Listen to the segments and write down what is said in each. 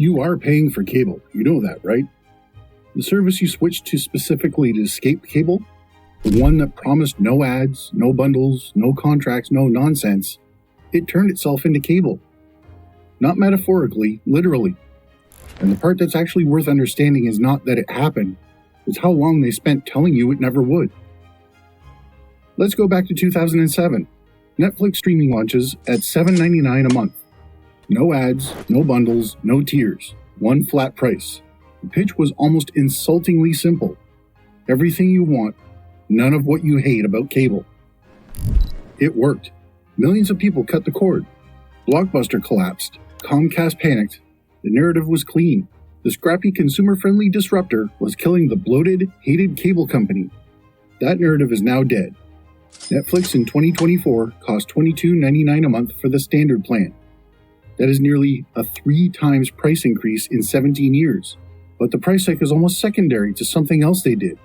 You are paying for cable, you know that, right? The service you switched to specifically to escape cable, the one that promised no ads, no bundles, no contracts, no nonsense, it turned itself into cable. Not metaphorically, literally. And the part that's actually worth understanding is not that it happened, it's how long they spent telling you it never would. Let's go back to 2007. Netflix streaming launches at $7.99 a month. No ads, no bundles, no tiers. One flat price. The pitch was almost insultingly simple. Everything you want, none of what you hate about cable. It worked. Millions of people cut the cord. Blockbuster collapsed. Comcast panicked. The narrative was clean. The scrappy consumer-friendly disruptor was killing the bloated, hated cable company. That narrative is now dead. Netflix in 2024 cost $22.99 a month for the standard plan. That is nearly a 3 times price increase in 17 years. But the price hike is almost secondary to something else they did.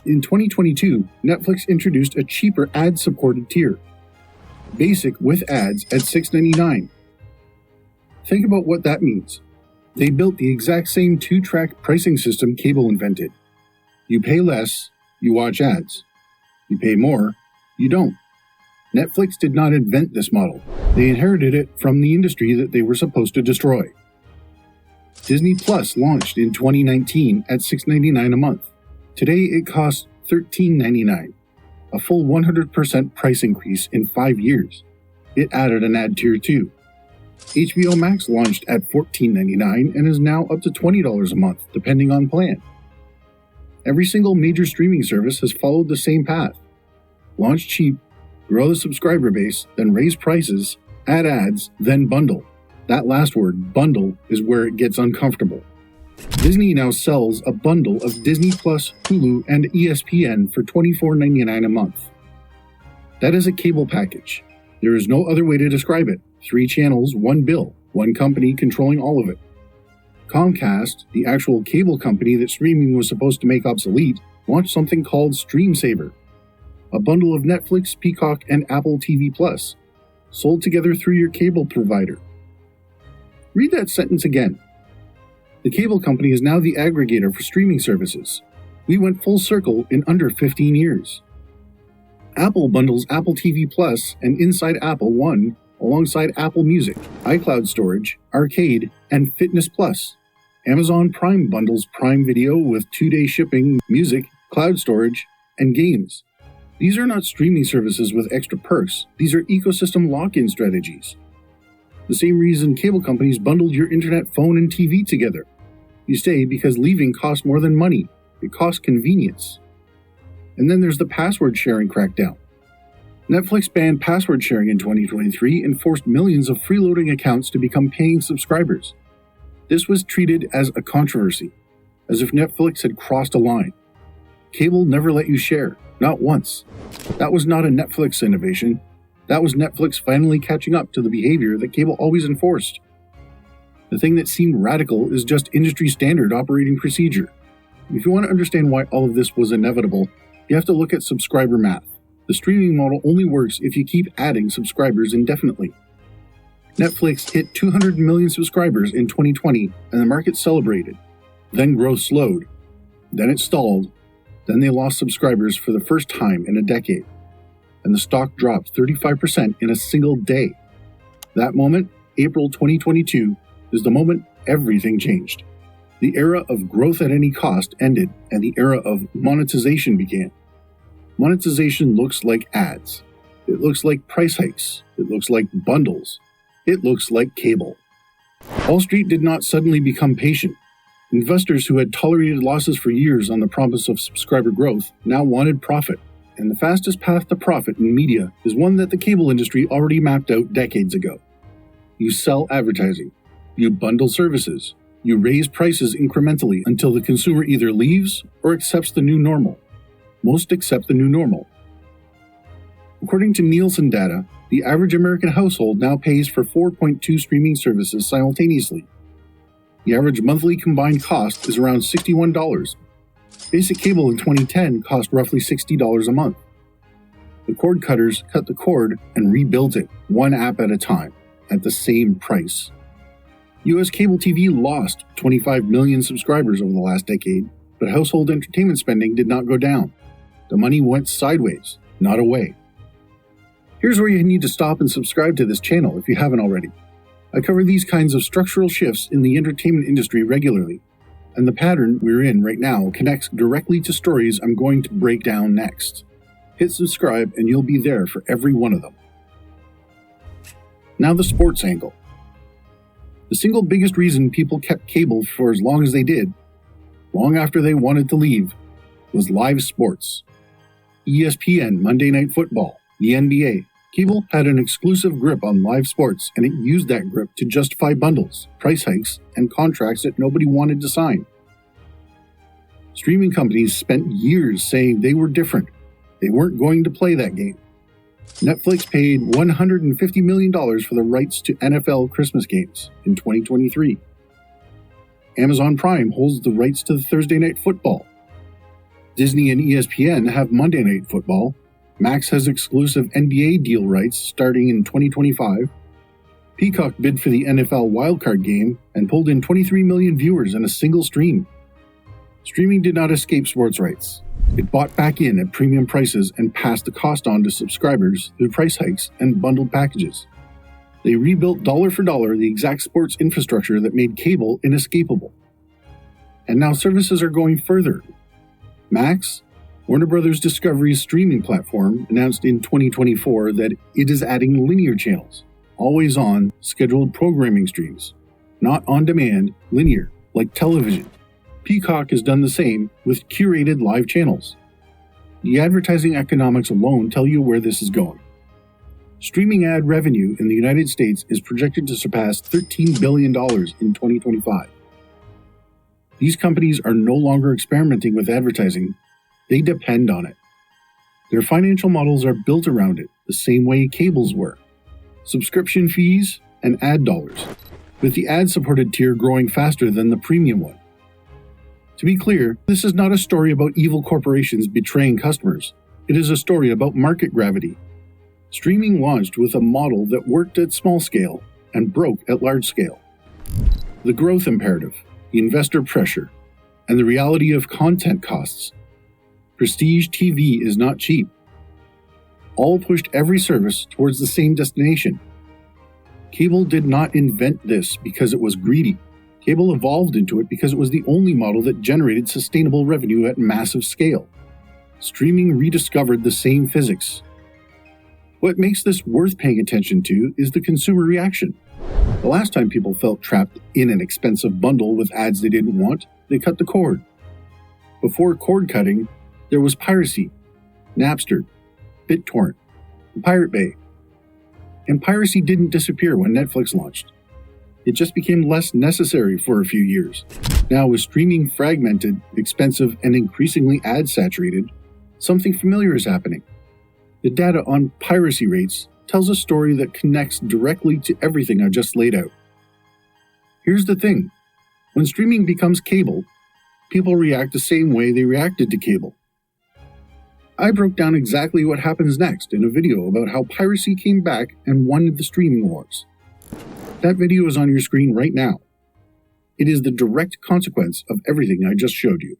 In 2022, Netflix introduced a cheaper ad-supported tier. Basic with ads at $6.99. Think about what that means. They built the exact same 2-track pricing system cable invented. You pay less, you watch ads. You pay more, you don't. Netflix did not invent this model. They inherited it from the industry that they were supposed to destroy. Disney Plus launched in 2019 at $6.99 a month. Today it costs $13.99, a full 100% price increase in 5 years. It added an ad tier too. HBO Max launched at $14.99 and is now up to $20 a month, depending on plan. Every single major streaming service has followed the same path. Launch cheap, grow the subscriber base, then raise prices, add ads, then bundle. That last word, bundle, is where it gets uncomfortable. Disney now sells a bundle of Disney Plus, Hulu, and ESPN for $24.99 a month. That is a cable package. There is no other way to describe it. 3 channels, 1 bill, 1 company controlling all of it. Comcast, the actual cable company that streaming was supposed to make obsolete, launched something called Stream Saver, a bundle of Netflix, Peacock, and Apple TV Plus, sold together through your cable provider. Read that sentence again. The cable company is now the aggregator for streaming services. We went full circle in under 15 years. Apple bundles Apple TV Plus and Inside Apple One alongside Apple Music, iCloud storage, Arcade, and Fitness Plus. Amazon Prime bundles Prime Video with 2-day shipping, music, cloud storage, and games. These are not streaming services with extra perks. These are ecosystem lock-in strategies. The same reason cable companies bundled your internet, phone, and TV together. You stay because leaving costs more than money. It costs convenience. And then there's the password sharing crackdown. Netflix banned password sharing in 2023 and forced millions of freeloading accounts to become paying subscribers. This was treated as a controversy, as if Netflix had crossed a line. Cable never let you share, not once. That was not a Netflix innovation. That was Netflix finally catching up to the behavior that cable always enforced. The thing that seemed radical is just industry standard operating procedure. If you want to understand why all of this was inevitable, you have to look at subscriber math. The streaming model only works if you keep adding subscribers indefinitely. Netflix hit 200 million subscribers in 2020 and the market celebrated. Then growth slowed. Then it stalled. Then they lost subscribers for the first time in a decade. And the stock dropped 35% in a single day. That moment, April 2022, is the moment everything changed. The era of growth at any cost ended and the era of monetization began. Monetization looks like ads. It looks like price hikes. It looks like bundles. It looks like cable. Wall Street did not suddenly become patient. Investors who had tolerated losses for years on the promise of subscriber growth now wanted profit. And the fastest path to profit in media is one that the cable industry already mapped out decades ago. You sell advertising. You bundle services. You raise prices incrementally until the consumer either leaves or accepts the new normal. Most accept the new normal. According to Nielsen data, the average American household now pays for 4.2 streaming services simultaneously. The average monthly combined cost is around $61. Basic cable in 2010 cost roughly $60 a month. The cord cutters cut the cord and rebuilt it, one app at a time, at the same price. US cable TV lost 25 million subscribers over the last decade, but household entertainment spending did not go down. The money went sideways, not away. Here's where you need to stop and subscribe to this channel if you haven't already. I cover these kinds of structural shifts in the entertainment industry regularly, and the pattern we're in right now connects directly to stories I'm going to break down next. Hit subscribe and you'll be there for every one of them. Now the sports angle. The single biggest reason people kept cable for as long as they did, long after they wanted to leave, was live sports. ESPN, Monday Night Football, the NBA. Cable had an exclusive grip on live sports, and it used that grip to justify bundles, price hikes, and contracts that nobody wanted to sign. Streaming companies spent years saying they were different. They weren't going to play that game. Netflix paid $150 million for the rights to NFL Christmas games in 2023. Amazon Prime holds the rights to the Thursday Night Football. Disney and ESPN have Monday Night Football. Max has exclusive NBA deal rights starting in 2025. Peacock bid for the NFL wildcard game and pulled in 23 million viewers in a single stream. Streaming did not escape sports rights. It bought back in at premium prices and passed the cost on to subscribers through price hikes and bundled packages. They rebuilt dollar for dollar the exact sports infrastructure that made cable inescapable. And now services are going further. Max, Warner Bros. Discovery's streaming platform, announced in 2024 that it is adding linear channels, always-on, scheduled programming streams, not on-demand, linear, like television. Peacock has done the same with curated live channels. The advertising economics alone tell you where this is going. Streaming ad revenue in the United States is projected to surpass $13 billion in 2025. These companies are no longer experimenting with advertising. They depend on it. Their financial models are built around it, the same way cables were. Subscription fees and ad dollars, with the ad-supported tier growing faster than the premium one. To be clear, this is not a story about evil corporations betraying customers. It is a story about market gravity. Streaming launched with a model that worked at small scale and broke at large scale. The growth imperative, the investor pressure, and the reality of content costs. Prestige TV is not cheap. All pushed every service towards the same destination. Cable did not invent this because it was greedy. Cable evolved into it because it was the only model that generated sustainable revenue at massive scale. Streaming rediscovered the same physics. What makes this worth paying attention to is the consumer reaction. The last time people felt trapped in an expensive bundle with ads they didn't want, they cut the cord. Before cord cutting, there was piracy, Napster, BitTorrent, and Pirate Bay. And piracy didn't disappear when Netflix launched. It just became less necessary for a few years. Now, with streaming fragmented, expensive, and increasingly ad-saturated, something familiar is happening. The data on piracy rates tells a story that connects directly to everything I just laid out. Here's the thing. When streaming becomes cable, people react the same way they reacted to cable. I broke down exactly what happens next in a video about how piracy came back and won the streaming wars. That video is on your screen right now. It is the direct consequence of everything I just showed you.